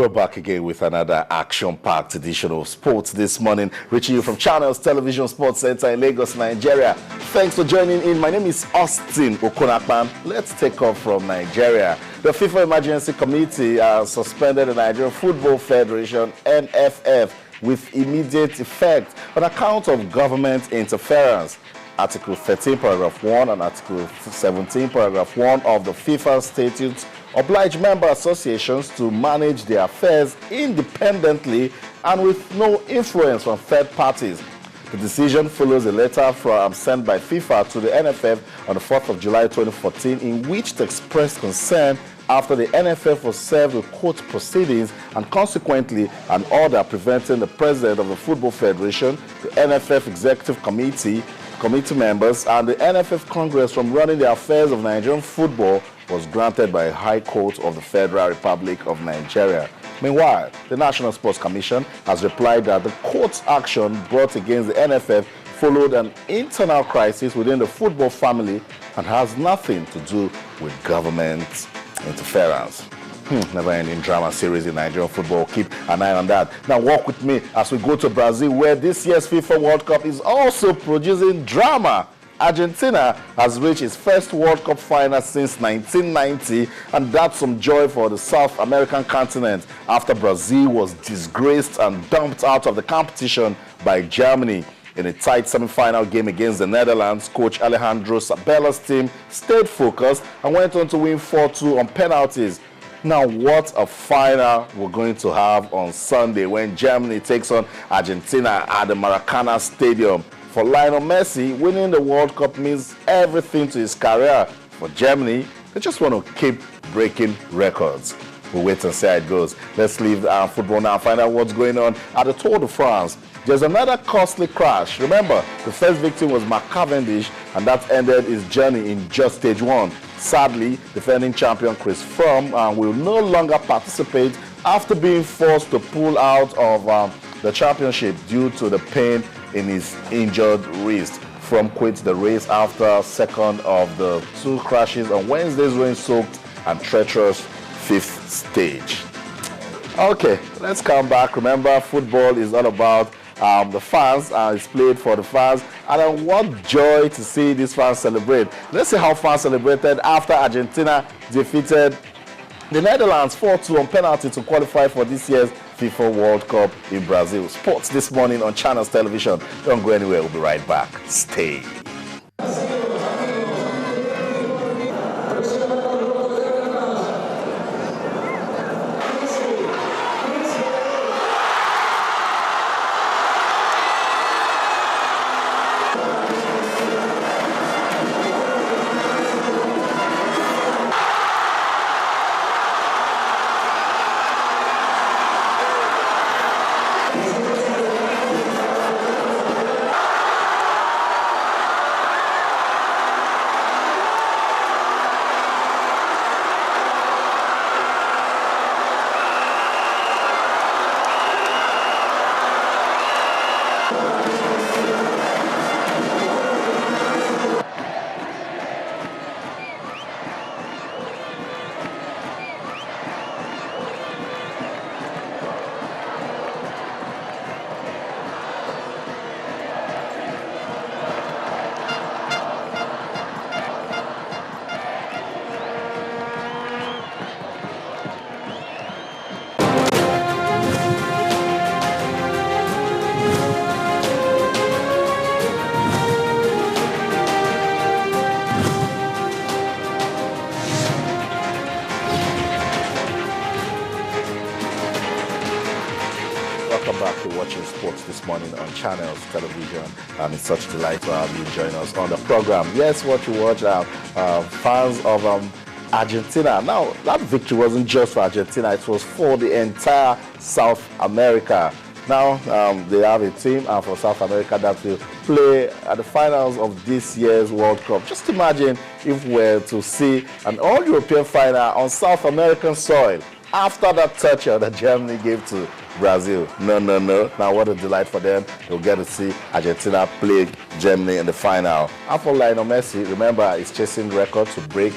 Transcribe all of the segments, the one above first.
We're back again with another action-packed edition of sports this morning, reaching you from Channels Television Sports Center in Lagos, Nigeria. Thanks for joining in. My name is Austin Okonakpan. Let's take off from Nigeria. The FIFA Emergency Committee has suspended the Nigerian Football Federation, NFF, with immediate effect on account of government interference. Article 13, paragraph 1 and Article 17, paragraph 1 of the FIFA statutes oblige member associations to manage their affairs independently and with no influence from third parties. The decision follows a letter sent by FIFA to the NFF on the 4th of July 2014 in which it expressed concern after the NFF was served with court proceedings and consequently an order preventing the president of the Football Federation, the NFF Executive Committee members and the NFF Congress from running the affairs of Nigerian football was granted by a High Court of the Federal Republic of Nigeria. Meanwhile, the National Sports Commission has replied that the court's action brought against the NFF followed an internal crisis within the football family and has nothing to do with government interference. Never-ending drama series in Nigerian football. Keep an eye on that. Now walk with me as we go to Brazil, where this year's FIFA World Cup is also producing drama. Argentina has reached its first World Cup final since 1990, and that's some joy for the South American continent after Brazil was disgraced and dumped out of the competition by Germany. In a tight semi-final game against the Netherlands, coach Alejandro Sabella's team stayed focused and went on to win 4-2 on penalties. Now, what a final we're going to have on Sunday when Germany takes on Argentina at the Maracana Stadium. For Lionel Messi, winning the World Cup means everything to his career. For Germany, they just want to keep breaking records. We'll wait and see how it goes. Let's leave football now and find out what's going on at the Tour de France. There's another costly crash. Remember, the first victim was Mark Cavendish, and that ended his journey in just stage 1. Sadly, defending champion Chris Froome will no longer participate after being forced to pull out of the championship due to the pain in his injured wrist. Froome quit the race after second of the 2 crashes on Wednesday's rain-soaked and treacherous 5th stage. Okay, let's come back. Remember, football is all about the fans, it's played for the fans, and what joy to see these fans celebrate. Let's see how fans celebrated after Argentina defeated the Netherlands 4-2 on penalty to qualify for this year's FIFA World Cup in Brazil. Sports this morning on Channels Television. Don't go anywhere, we'll be right back. Stay. Welcome back to Watching Sports this morning on Channels Television, and it's such a delight to have you join us on the program. Yes, what you watch are fans of Argentina. Now, that victory wasn't just for Argentina, it was for the entire South America. Now, they have a team for South America that will play at the finals of this year's World Cup. Just imagine if we were to see an all-European final on South American soil after that toucher that Germany gave to Brazil. No. Now what a delight for them. They'll get to see Argentina play Germany in the final. And for Lionel Messi, remember, he's chasing records to break.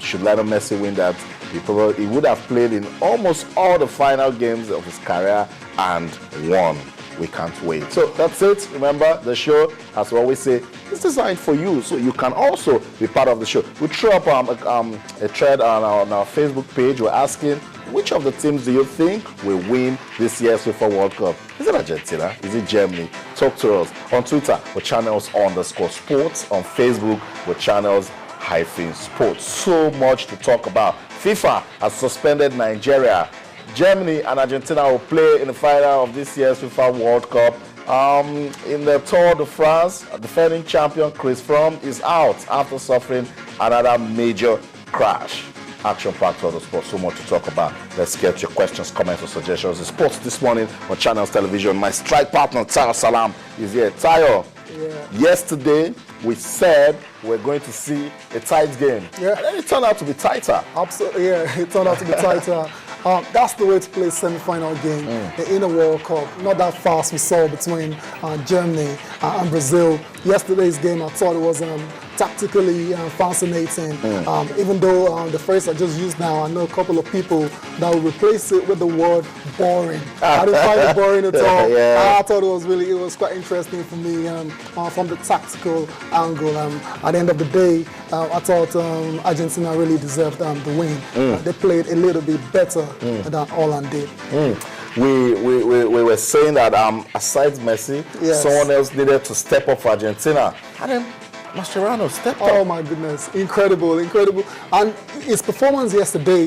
Should Lionel Messi win that, he would have played in almost all the final games of his career and won. We can't wait. So that's it. Remember, the show, as we always say, is designed for you, so you can also be part of the show. We threw up a thread on our Facebook page. We're asking, which of the teams do you think will win this year's FIFA World Cup? Is it Argentina? Is it Germany? Talk to us. On Twitter, with channels_sports. On Facebook, with channels-sports. So much to talk about. FIFA has suspended Nigeria. Germany and Argentina will play in the final of this year's FIFA World Cup. In the Tour de France, defending champion Chris Froome is out after suffering another major crash. Action-packed for the sport, so much to talk about. Let's get your questions, comments, or suggestions. The sports this morning on Channels Television. My strike partner, Tayo Salam, is here. Tayo, yesterday we said we're going to see a tight game. Yeah. And then it turned out to be tighter. Absolutely, yeah, it turned out to be tighter. That's the way to play semi-final game in a World Cup. Not that fast we saw between Germany and Brazil. Yesterday's game, I thought it was tactically fascinating. Even though the phrase I just used now, I know a couple of people that will replace it with the word boring. I didn't find it boring at all. Yeah. I thought it was quite interesting for me from the tactical angle. At the end of the day, I thought Argentina really deserved the win. They played a little bit better than Holland did. We were saying that aside Messi, someone else needed to step up for Argentina. And then Mascherano stepped up. Oh my goodness, incredible. And his performance yesterday,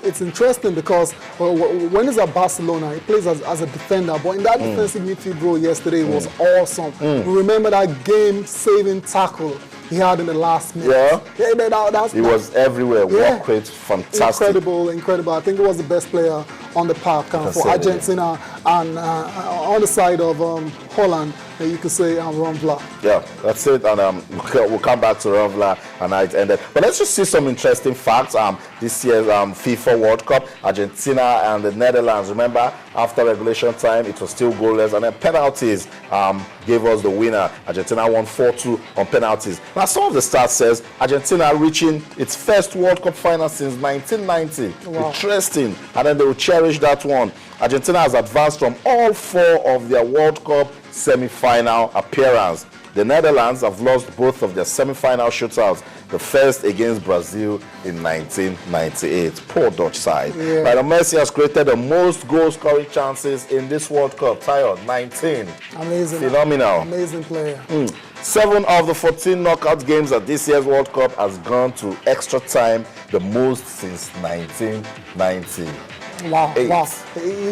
it's interesting because when he's at Barcelona, he plays as a defender, but in that defensive midfield role yesterday was awesome. We remember that game-saving tackle he had in the last minute. He was everywhere. Work rate, fantastic. Incredible. I think he was the best player on the park for Argentina, and on the side of Holland, you could say Ronvla. Yeah, that's it. And we'll come back to Ronvla and how it ended. But let's just see some interesting facts. This year's FIFA World Cup, Argentina and the Netherlands. Remember, after regulation time, it was still goalless, and then penalties gave us the winner. Argentina won 4-2 on penalties. Now, some of the stats says Argentina reaching its first World Cup final since 1990. Wow. Interesting. And then they will cherish that one. Argentina has advanced from all 4 of their World Cup semi-final appearance. The Netherlands have lost both of their semi-final shootouts, the first against Brazil in 1998. Poor Dutch side. Lionel Messi has created the most goal-scoring chances in this World Cup. Tayo, 19. Amazing. Phenomenal. Amazing player. 7 of the 14 knockout games at this year's World Cup has gone to extra time, the most since 1990. Wow. It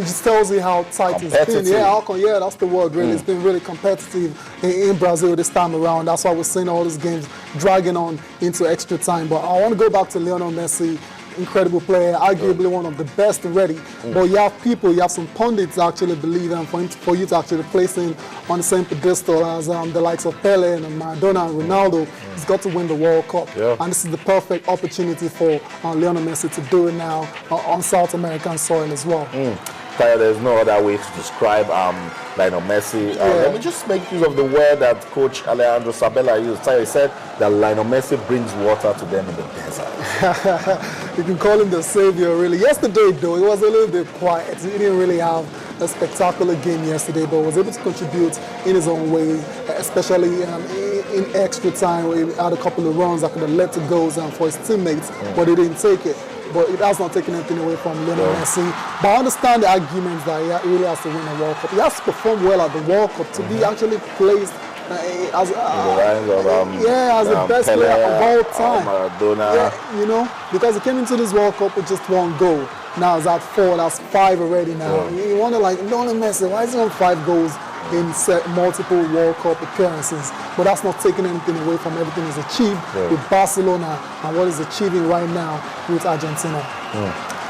just tells you how tight it's been. Yeah, that's the word, really. It's been really competitive in Brazil this time around. That's why we're seeing all these games dragging on into extra time. But I want to go back to Lionel Messi. Incredible player, arguably one of the best already. But you have some pundits actually believe for you to actually place him on the same pedestal as the likes of Pele and Maradona and Ronaldo. He's got to win the World Cup. And this is the perfect opportunity for Lionel Messi to do it now on South American soil as well. There's no other way to describe Lionel Messi. Let me just make use of the word that Coach Alejandro Sabella used. He said that Lionel Messi brings water to them in the desert. You can call him the savior, really. Yesterday, though, he was a little bit quiet. He didn't really have a spectacular game yesterday, but was able to contribute in his own way, especially in extra time where he had a couple of runs that could have led to goals for his teammates, but he didn't take it. But it has not taken anything away from Lionel Messi. But I understand the arguments that he really has to win a World Cup. He has to perform well at the World Cup to be actually placed as the best player of all time. Maradona. Because he came into this World Cup with just 1 goal. Now it's at 4, that's 5 already now. You wonder, Lionel Messi, why is he on 5 goals in multiple World Cup appearances? But that's not taking anything away from everything he's achieved with Barcelona and what he's achieving right now with Argentina.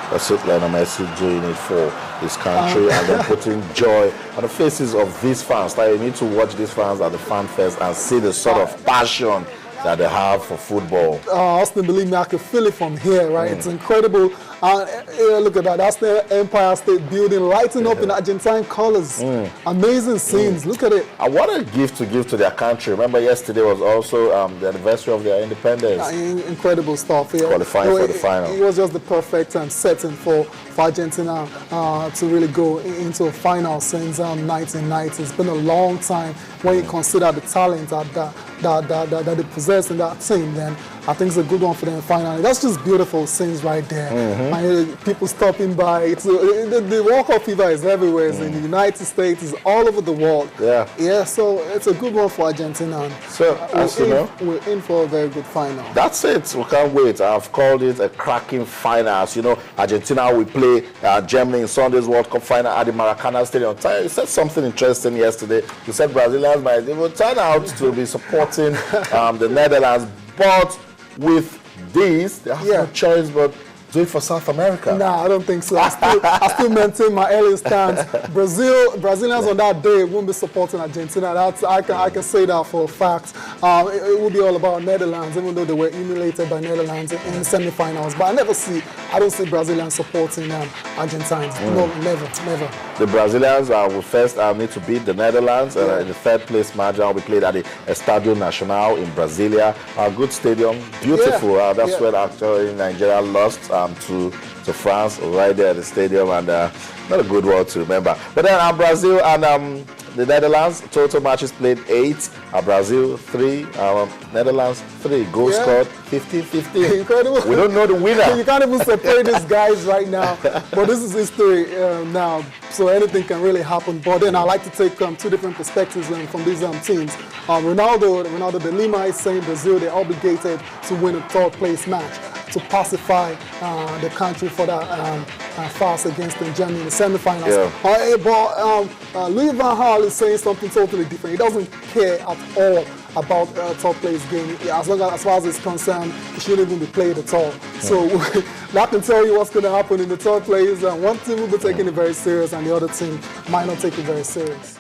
That's it, Lionel Messi doing it for his country and then putting joy on the faces of these fans. You need to watch these fans at the fan fest and see the sort of passion that they have for football. Austin, believe me, I can feel it from here, right? It's incredible. Look at that. That's the Empire State Building lighting up in Argentine colors. Amazing scenes. Look at it. And what a gift to give to their country. Remember, yesterday was also the anniversary of their independence. Incredible stuff. Yeah. Qualifying for the final. It was just the perfect setting for Argentina to really go into a final since 1990. It's been a long time when you consider the talent that they possess in that team. Then I think it's a good one for them finally. That's just beautiful scenes right there. And people stopping by. The World Cup fever is everywhere. It's in the United States. It's all over the world. Yeah. So it's a good one for Argentina. So as you know, we're in for a very good final. That's it. We can't wait. I've called it a cracking final. As you know, Argentina will play Germany in Sunday's World Cup final at the Maracana Stadium. You said something interesting yesterday. You said Brazilians might even turn out to be supporting the Netherlands, but with this, they have no choice but do it for South America. Nah, I don't think so. I still maintain my early stance. Brazilians on that day won't be supporting Argentina. I can say that for a fact. It will be all about Netherlands, even though they were emulated by Netherlands in the semi-finals. But I don't see Brazilians supporting Argentines. No, never. The Brazilians will first need to beat the Netherlands. In the third place match will be played at the Estadio Nacional in Brasilia. A good stadium, beautiful. That's where actually Nigeria lost to France right there at the stadium, and not a good one to remember. But then Brazil and the Netherlands, total matches played 8, Brazil 3, Netherlands 3, goals scored 50-50. Incredible. We don't know the winner. You can't even separate these guys right now, but this is history now, so anything can really happen. But then I like to take 2 different perspectives from these teams. Ronaldo de Lima is saying Brazil, they're obligated to win a 3rd place match to pacify the country for that fast against Germany in the semi-finals. But Louis van Gaal is saying something totally different. He doesn't care at all about a 3rd place game. As far as it's concerned, it shouldn't even be played at all. So that can tell you what's going to happen in the 3rd place. One team will be taking it very serious, and the other team might not take it very serious.